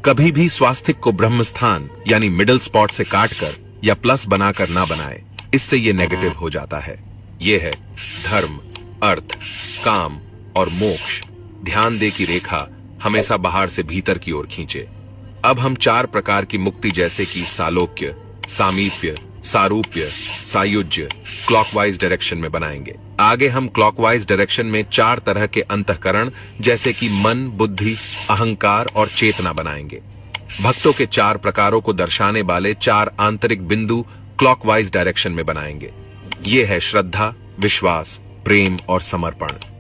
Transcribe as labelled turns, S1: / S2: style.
S1: कभी भी स्वास्तिक को ब्रह्म स्थान यानी मिडिल स्पॉट से काटकर या प्लस बनाकर ना बनाए, इससे ये नेगेटिव हो जाता है। ये है धर्म, अर्थ, काम और मोक्ष। ध्यान दे कि रेखा हमेशा बाहर से भीतर की ओर खींचे। अब हम 4 प्रकार की मुक्ति जैसे कि सालोक्य, सामीप्य, सारूप्य, सायुज्य क्लॉकवाइज डायरेक्शन में बनाएंगे। आगे हम क्लॉकवाइज डायरेक्शन में 4 तरह के अंतःकरण जैसे कि मन, बुद्धि, अहंकार और चेतना बनाएंगे। भक्तों के 4 प्रकारों को दर्शाने वाले 4 आंतरिक बिंदु क्लॉकवाइज डायरेक्शन में बनाएंगे। ये है श्रद्धा, विश्वास, प्रेम और समर्पण।